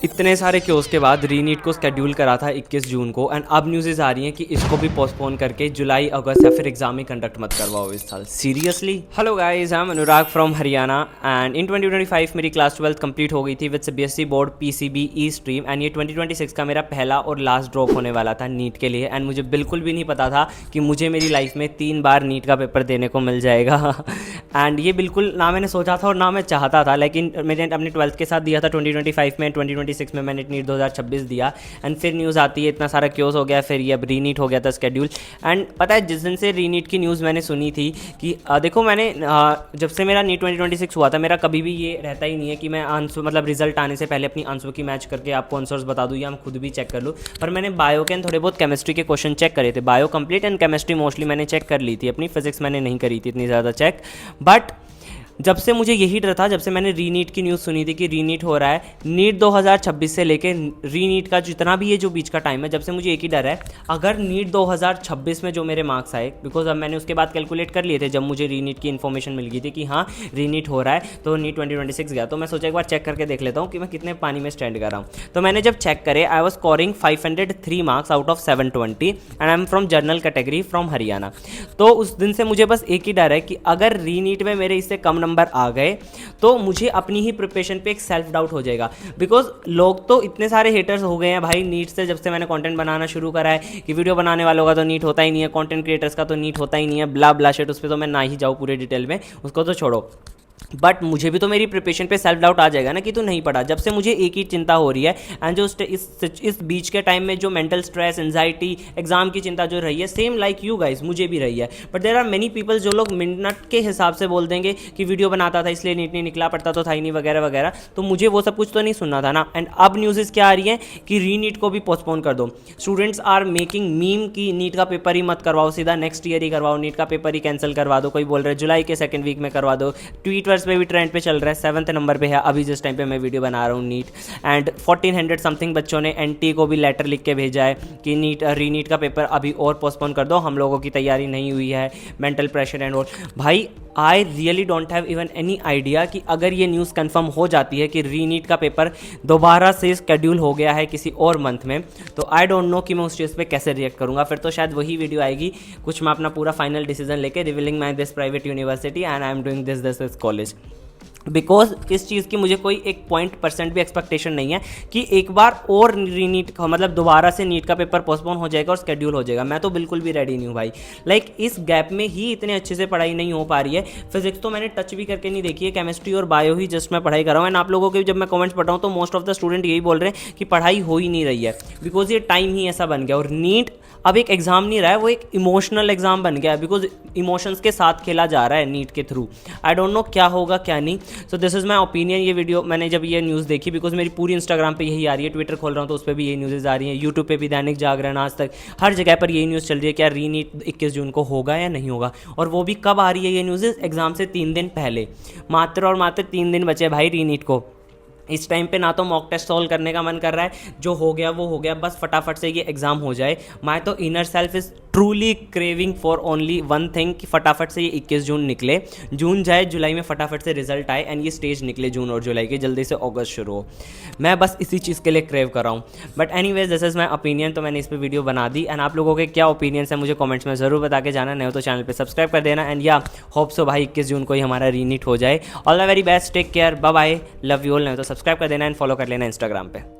इतने सारे क्योस के बाद रीनीट को स्केड्यूल करा था 21 जून को, एंड अब न्यूज़ आ रही हैं कि इसको भी पोस्टपोन करके जुलाई अगस्त या फिर एग्जाम ही कंडक्ट मत करवाओ इस साल। Seriously. Hello guys, I am Anurag from Haryana and in 2025 मेरी क्लास 12 कंप्लीट हो गई थी with CBSE board PCB E stream, and ये 2026 का मेरा पहला और लास्ट ड्रॉप होने वाला था नीट के लिए। एंड मुझे बिल्कुल भी नहीं पता था कि मुझे मेरी लाइफ में 3 बार नीट का पेपर देने को मिल जाएगा। एंड ये बिल्कुल ना मैंने सोचा था और ना मैं चाहता था, लेकिन मैंने अपने 12th के साथ दिया था 2025 में, 2026 में मैंने नीट 2026 दिया। एंड फिर न्यूज़ आती है, इतना सारा क्योस हो गया, फिर ये अब रीनीट हो गया था स्केड्यूल। एंड पता है जिस दिन से रीनीट की न्यूज़ मैंने सुनी थी कि देखो मैंने जब से मेरा नीट 2026 हुआ था, मेरा कभी भी ये रहता ही नहीं है कि मैं आंसर मतलब रिजल्ट आने से पहले अपनी आंसर की मैच करके आपको आंसर्स बता दूँ या मैं खुद भी चेक कर लूँ। पर मैंने बायो के थोड़े बहुत केमिस्ट्री के क्वेश्चन चेक करे थे, bio complete and chemistry mostly मैंने चेक कर ली थी, अपनी फिजिक्स मैंने नहीं करी थी इतनी ज़्यादा चेक। बट जब से मुझे यही डर था, जब से मैंने रीनीट की न्यूज़ सुनी थी कि रीनीट हो रहा है, नीट 2026 से लेके रीनीट का जितना भी ये जो बीच का टाइम है, जब से मुझे एक ही डर है, अगर नीट 2026 में जो मेरे मार्क्स आए, बिकॉज अब मैंने उसके बाद कैलकुलेट कर लिए थे जब मुझे रीनीट की इन्फॉर्मेशन मिल गई थी कि हाँ रीनीट हो रहा है, तो नीट 2026 गया, तो मैं सोचा एक बार चेक करके देख लेता हूँ कि मैं कितने पानी में स्टैंड कर रहा हूँ। तो मैंने जब चेक करे, I was scoring 503 marks out of 720 and I am from general category from Haryana. तो उस दिन से मुझे बस एक ही डर है कि अगर रीनीट में मेरे इससे कम नंबर आ गए तो मुझे अपनी ही प्रिपरेशन पे एक सेल्फ डाउट हो जाएगा। बिकॉज लोग तो इतने सारे हेटर्स हो गए हैं भाई नीट से, जब से मैंने कंटेंट बनाना शुरू करा है कि वीडियो बनाने वालों का तो नीट होता ही नहीं है, कंटेंट क्रिएटर्स का तो नीट होता ही नहीं है, ब्ला ब्ला शिट। उस पर तो मैं ना ही जाऊँ पूरे डिटेल में, उसको तो छोड़ो। बट मुझे भी तो मेरी प्रिपरेशन पे सेल्फ डाउट आ जाएगा ना कि तू नहीं पढ़ा। जब से मुझे एक ही चिंता हो रही है, एंड जो इस बीच के टाइम में जो मेंटल स्ट्रेस, एंजाइटी, एग्जाम की चिंता जो रही है, सेम लाइक यू गाइस मुझे भी रही है। But there are many people जो लोग मिनट के हिसाब से बोल देंगे कि वीडियो बनाता था इसलिए नीट नहीं निकला, पढ़ता तो था ही नहीं वगैरह वगैरह। तो मुझे वो सब कुछ तो नहीं सुनना था ना। एंड अब न्यूज़ क्या आ रही है कि रीनीट को भी पोस्टपोन कर दो। स्टूडेंट्स आर मेकिंग मीम की नीट का पेपर ही मत करवाओ, सीधा नेक्स्ट ईयर ही करवाओ, नीट का पेपर ही कैंसिल करवा दो। कोई बोल रहे जुलाई के सेकंड वीक में करवा दो। ट्वीटर्स पे भी ट्रेंड पे चल रहा है, 7th नंबर पे है अभी जिस टाइम पे मैं वीडियो बना रहा हूँ नीट। एंड 1400 समथिंग बच्चों ने एनटी को भी लेटर लिख के भेजा है कि नीट रीनीट का पेपर अभी और पोस्टपोन कर दो, हम लोगों की तैयारी नहीं हुई है, मेंटल प्रेशर एंड ऑल। भाई I really don't have even any idea कि अगर ये न्यूज़ कंफर्म हो जाती है कि रीनीट का पेपर दोबारा से स्केड्यूल हो गया है किसी और मंथ में, तो आई डोंट नो कि मैं उस चीज़ पे कैसे रिएक्ट करूँगा। फिर तो शायद वही वीडियो आएगी कुछ मैं अपना पूरा फाइनल डिसीजन लेके, revealing my this private university and I am doing this college. Because इस चीज़ की मुझे कोई 1% भी एक्सपेक्टेशन नहीं है कि एक बार और रीनीट का मतलब दोबारा से नीट का पेपर पोस्टपोन हो जाएगा और स्केड्यूल हो जाएगा। मैं तो बिल्कुल भी रेडी नहीं हूँ भाई। लाइक इस गैप में ही इतने अच्छे से पढ़ाई नहीं हो पा रही है। फिजिक्स तो मैंने टच भी करके नहीं देखी है, केमिस्ट्री और बायो ही जस्ट मैं पढ़ाई कर रहा हूँ। एंड आप लोगों के जब मैं कमेंट्स पढ़ रहा हूँ तो मोस्ट ऑफ द स्टूडेंट यही बोल रहे हैं कि पढ़ाई हो ही नहीं रही है, बिकॉज ये टाइम ही ऐसा बन गया। और नीट अब एक एग्ज़ाम नहीं रहा है, वो एक इमोशनल एग्ज़ाम बन गया है, बिकॉज इमोशंस के साथ खेला जा रहा है नीट के थ्रू। आई डोंट नो क्या होगा क्या नहीं। So this is my opinion. ये वीडियो मैंने जब ये न्यूज़ देखी, बिकॉज मेरी पूरी इंस्टाग्राम पे यही आ रही है, ट्विटर खोल रहा हूँ तो उस पर भी यही न्यूज़ आ रही है, यूट्यूब पे भी, दैनिक जागरण, आज तक, हर जगह पर यही न्यूज़ चल रही है क्या रीनीट 21 जून को होगा या नहीं होगा। और वो भी कब आ रही है ये न्यूज़? एग्ज़ाम से 3 दिन पहले, मात्र और मात्र 3 दिन बचे भाई रीनीट को। इस टाइम पे ना तो मॉक टेस्ट सॉल्व करने का मन कर रहा है, जो हो गया वो हो गया, बस फटाफट से ये एग्ज़ाम हो जाए। माई तो inner self is truly craving for only one thing कि फटाफट से ये 21 जून निकले, जून जाए, जुलाई में फटाफट से रिजल्ट आए एंड ये स्टेज निकले जून और जुलाई की, जल्दी से अगस्त शुरू हो। मैं बस इसी चीज़ के लिए क्रेव कर रहा हूँ। But anyways this is my opinion, तो मैंने इस पर वीडियो बना दी। एंड आप लोगों के क्या ओपिनियंस है मुझे कमेंट्स में ज़रूर बता के जाना। नहीं हो तो चैनल पर सब्सक्राइब कर देना। एंड या होप सो भाई 21 जून को ही हमारा रीनीट हो जाए। All the very best, take care, bye bye, love you all. नहीं तो सब्सक्राइब कर देना एंड फॉलो कर लेना इंस्टाग्राम पे।